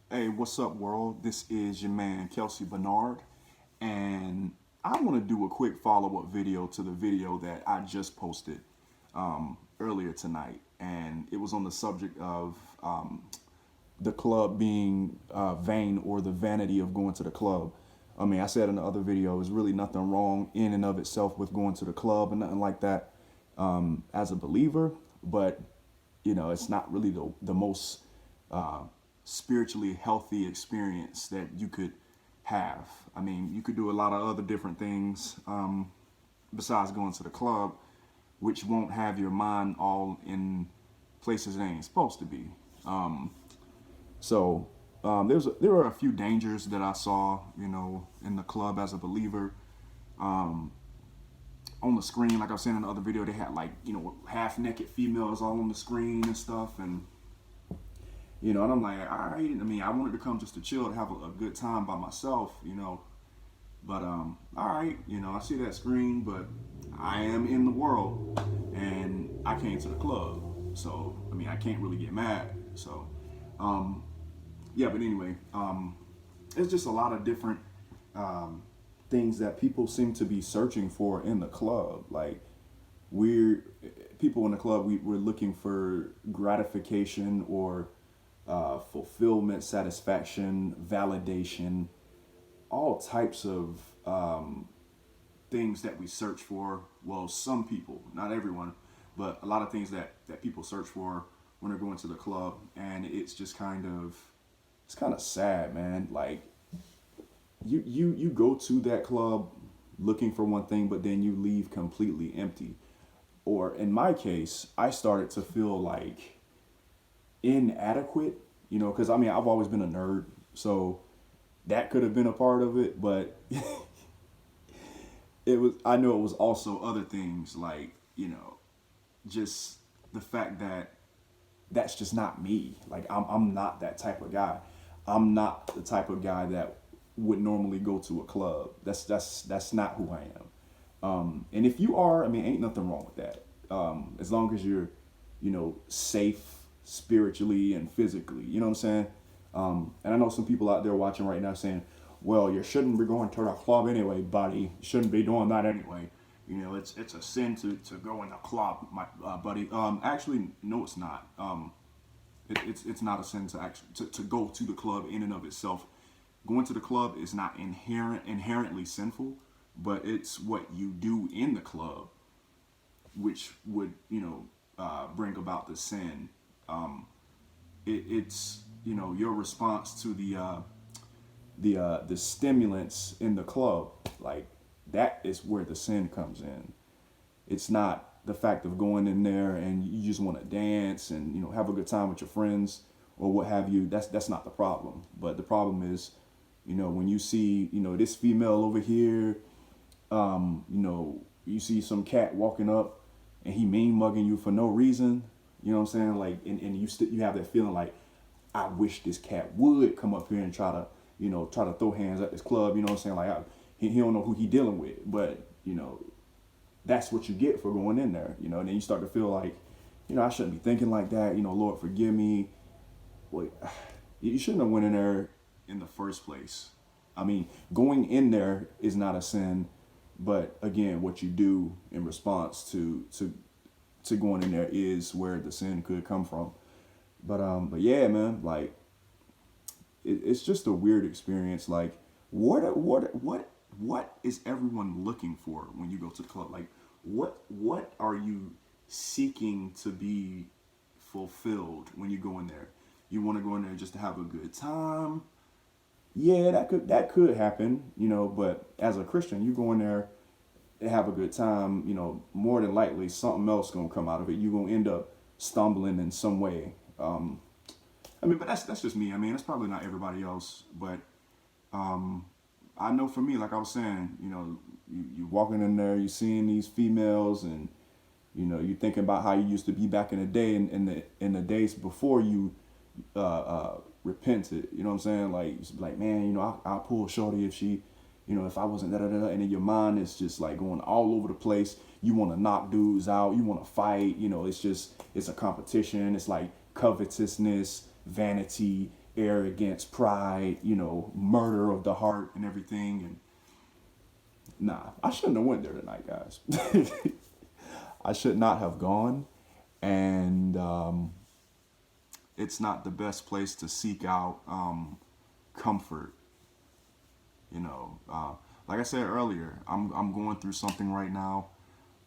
Hey, what's up, world? This is your man, Kelsey-Bernard, and I want to do a quick follow-up video to the video that I just posted earlier tonight, and it was on the subject of the club being vain or the vanity of going to the club. I mean, I said in the other video, there's really nothing wrong in and of itself with going to the club and nothing like that as a believer, but it's not really the most uh, spiritually healthy experience that you could have. I mean, you could do a lot of other different things besides going to the club, which won't have your mind all in places it ain't supposed to be. There were a few dangers that I saw, in the club as a believer. On the screen, like I was saying in the other video, they had like half naked females all on the screen and stuff, and I'm like, all right. I mean, I wanted to come just to chill, to have a good time by myself, but all right, I see that screen, but I am in the world, and I came to the club, so I mean, I can't really get mad. So, um, yeah, but anyway, it's just a lot of different um, things that people seem to be searching for in the club. Like we're people in the club, we're looking for gratification or fulfillment, satisfaction, validation, all types of things that we search for. Well, some people, not everyone, but a lot of things that people search for when they're going to the club, and it's kind of sad, man. Like you go to that club looking for one thing, but then you leave completely empty. Or in my case, I started to feel like inadequate, because I mean, I've always been a nerd, so that could have been a part of it, but I know it was also other things like, just the fact that that's just not me. Like I'm not that type of guy. I'm not the type of guy that would normally go to a club. That's not who I am. And if you are, I mean, ain't nothing wrong with that. As long as you're, safe spiritually and physically. You know what I'm saying? And I know some people out there watching right now saying, "Well, you shouldn't be going to the club anyway, buddy. You shouldn't be doing that anyway. It's a sin to go in a club, my buddy." Actually, no, it's not. It's not a sin to actually to go to the club in and of itself. Going to the club is not inherently sinful, but it's what you do in the club which would bring about the sin. It's your response to the stimulants in the club, like that is where the sin comes in. It's not the fact of going in there and you just want to dance and have a good time with your friends or what have you. That's not the problem. But the problem is, when you see this female over here, you see some cat walking up and he mean mugging you for no reason. You know what I'm saying? Like, and you have that feeling like, I wish this cat would come up here and try to throw hands at this club. You know what I'm saying? Like, he don't know who he dealing with, but that's what you get for going in there. And then you start to feel like, I shouldn't be thinking like that. Lord, forgive me. Well, you shouldn't have went in there in the first place. I mean, going in there is not a sin, but again, what you do in response to going in there is where the sin could come from. But yeah, man, like it's just a weird experience. Like, what is everyone looking for when you go to the club? Like, what are you seeking to be fulfilled when you go in there? You want to go in there just to have a good time? Yeah, that could happen, but as a Christian, you go in there to have a good time, more than likely something else gonna come out of it. You're gonna end up stumbling in some way. I mean, but that's just me. I mean, that's probably not everybody else, but I know for me, like I was saying, you walking in there, you seeing these females, and you thinking about how you used to be back in the day, and in the days before you repented. You know what I'm saying? Like man, I'll pull shorty if she, if I wasn't da da da, and then your mind is just like going all over the place. You want to knock dudes out. You want to fight. It's a competition. It's like covetousness, vanity, arrogance, pride, murder of the heart and everything. And nah, I shouldn't have went there tonight, guys. I should not have gone. And it's not the best place to seek out comfort. Like I said earlier, I'm going through something right now.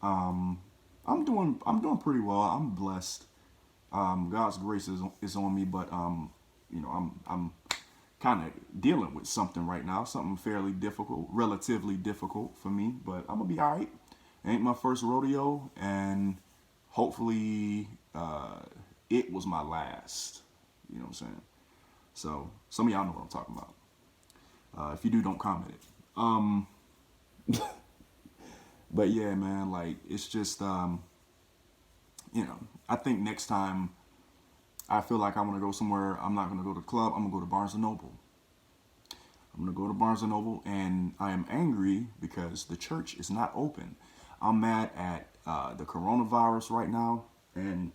I'm doing pretty well. I'm blessed. God's grace is on me, but I'm kind of dealing with something right now, something fairly difficult, relatively difficult for me, but I'm gonna be all right. It ain't my first rodeo, and hopefully it was my last. You know what I'm saying? So some of y'all know what I'm talking about. If you do, don't comment it. But yeah, man, like it's just I think next time I feel like I want to go somewhere, I'm not gonna go to the club. I'm gonna go to Barnes and Noble. I'm gonna go to Barnes and Noble, and I am angry because the church is not open. I'm mad at the coronavirus right now, and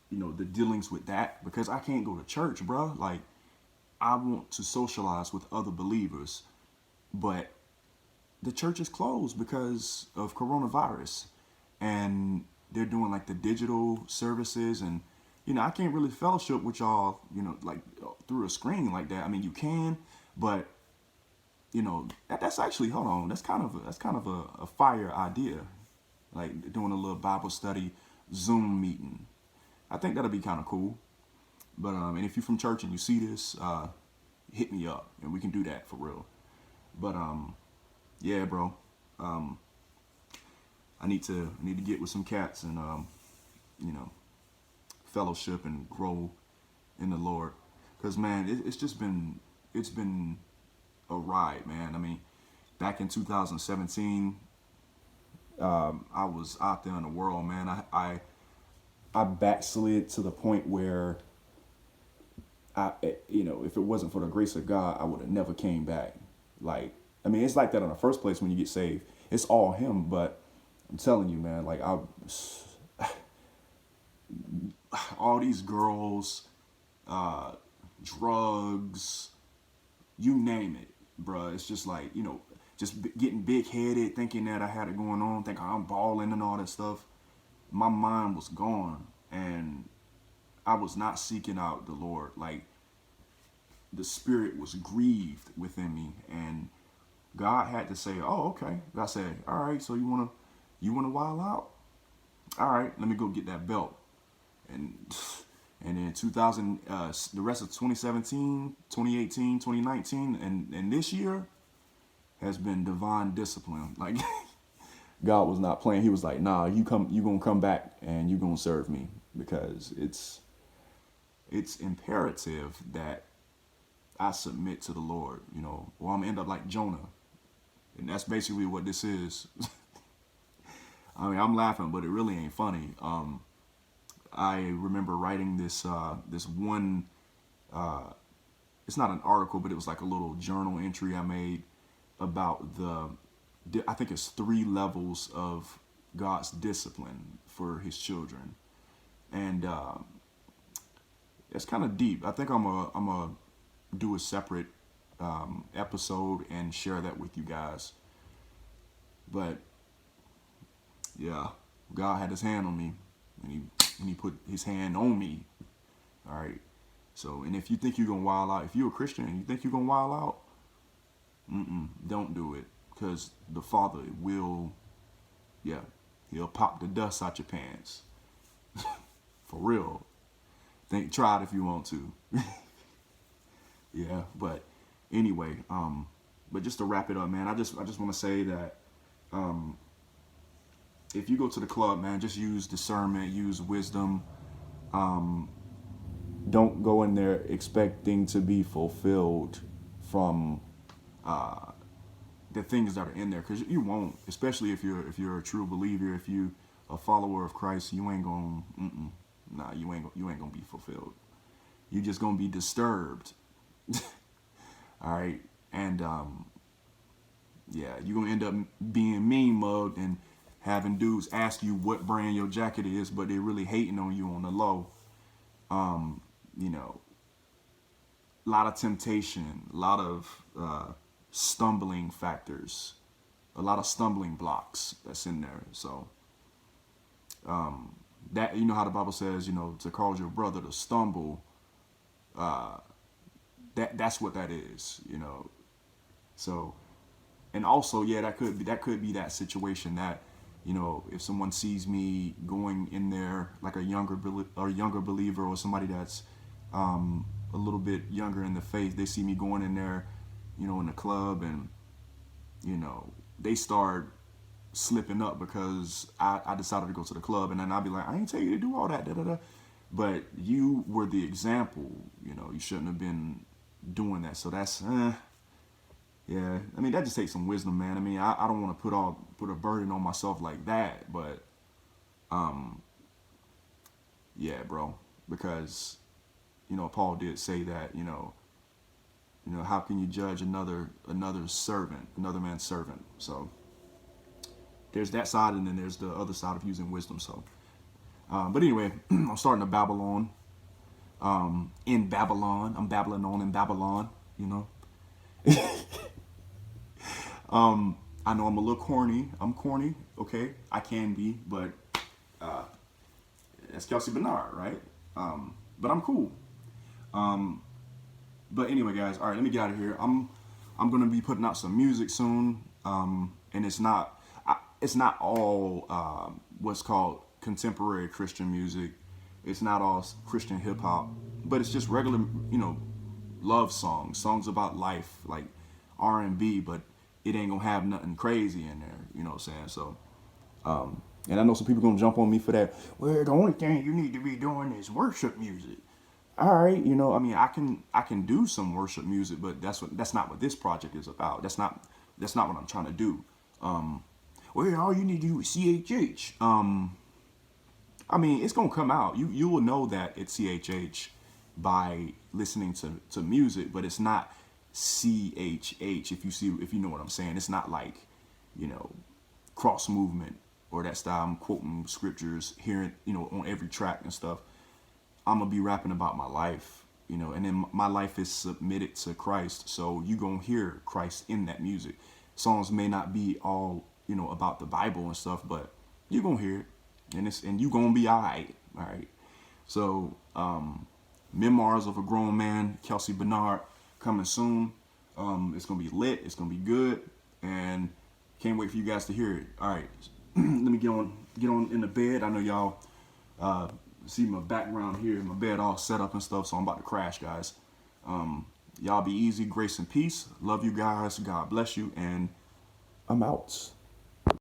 the dealings with that, because I can't go to church, bro. Like, I want to socialize with other believers, but the church is closed because of coronavirus, and they're doing like the digital services, and I can't really fellowship with y'all, like through a screen like that. I mean, you can, but that's actually, hold on, that's kind of a fire idea, like doing a little Bible study Zoom meeting. I think that'll be kind of cool. But and if you're from church and you see this, hit me up and we can do that for real. But yeah, bro. I need to get with some cats and fellowship and grow in the Lord. Cause man, it's been a ride, man. I mean, back in 2017, I was out there in the world, man. I backslid to the point where if it wasn't for the grace of God, I would have never came back. Like, I mean, it's like that in the first place when you get saved. It's all Him, but I'm telling you, man, like all these girls, drugs, you name it, bruh. It's just like, just getting big headed, thinking that I had it going on, thinking I'm balling and all that stuff. My mind was gone, and I was not seeking out the Lord. Like, the Spirit was grieved within me, and God had to say, "Oh, okay." I said, "All right, so you wanna wild out? All right, let me go get that belt." And then 2000, the rest of 2017, 2018, 2019, and this year has been divine discipline. Like, God was not playing. He was like, "Nah, you gonna come back and you gonna serve me, because it's imperative that I submit to the Lord, or I'm gonna end up like Jonah." And that's basically what this is. I mean, I'm laughing, but it really ain't funny. I remember writing this one, it's not an article, but it was like a little journal entry I made about I think it's 3 levels of God's discipline for His children. And it's kind of deep. I think I'm a do a separate episode and share that with you guys. But yeah, God had His hand on me, and he put His hand on me. All right. So, and if you think you're gonna wild out, if you're a Christian and you think you're gonna wild out, don't do it, because the Father will, He'll pop the dust out your pants. For real. Try it if you want to. Yeah, but anyway, but just to wrap it up, man, I just want to say that if you go to the club, man, just use discernment, use wisdom. Don't go in there expecting to be fulfilled from the things that are in there, because you won't. Especially if you're a true believer, if you a follower of Christ, you ain't gonna. You ain't gonna be fulfilled. You just gonna be disturbed. All right, and you're gonna end up being mean mugged and having dudes ask you what brand your jacket is, but they're really hating on you on the low. a lot of temptation, a lot of stumbling factors, a lot of stumbling blocks that's in there. So that, you know how the Bible says, you know, to cause your brother to stumble, that's what that is, you know. So, and also, yeah, that could be that situation that, you know, if someone sees me going in there like a younger believer, or somebody that's a little bit younger in the faith, they see me going in there, you know, in the club, and you know, they start slipping up because I decided to go to the club, and then I'll be like, I ain't tell you to do all that, da da da. But you were the example, you know. You shouldn't have been doing that. So that's, yeah. I mean, that just takes some wisdom, man. I mean, I don't want to put a burden on myself like that, but yeah, bro, because you know, Paul did say that, you know, how can you judge another servant, another man's servant? So there's that side, and then there's the other side of using wisdom. So, but anyway, I'm starting to babble on. In Babylon, I'm babbling on in Babylon. You know, I know I'm a little corny. I'm corny, okay? I can be, but that's Kelsey-Bernard, right? But I'm cool. But anyway, guys, all right, let me get out of here. I'm gonna be putting out some music soon, and it's not all what's called contemporary Christian music. It's not all Christian hip hop, but it's just regular, you know, love songs about life, like R&B, but it ain't gonna have nothing crazy in there. You know what I'm saying? So, and I know some people gonna jump on me for that. Well, the only thing you need to be doing is worship music. All right, you know, I mean, I can do some worship music, but that's not what this project is about. That's not what I'm trying to do. Well, all you need to do is CHH. I mean, it's gonna come out. You will know that it's CHH by listening to music, but it's not CHH if you know what I'm saying. It's not like, you know, cross movement or that style. I'm quoting scriptures, hearing, you know, on every track and stuff. I'm gonna be rapping about my life, you know, and then my life is submitted to Christ. So you gonna hear Christ in that music. Songs may not be all, you know, about the Bible and stuff, but you gonna hear it, and you gonna be all right. So, Memoirs of a Grown Man, Kelsey-Bernard, coming soon. It's gonna be lit. It's gonna be good, and can't wait for you guys to hear it. All right, let me get on in the bed. I know y'all see my background here, my bed all set up and stuff, so I'm about to crash, guys. Y'all be easy, grace and peace. Love you guys. God bless you, and I'm out.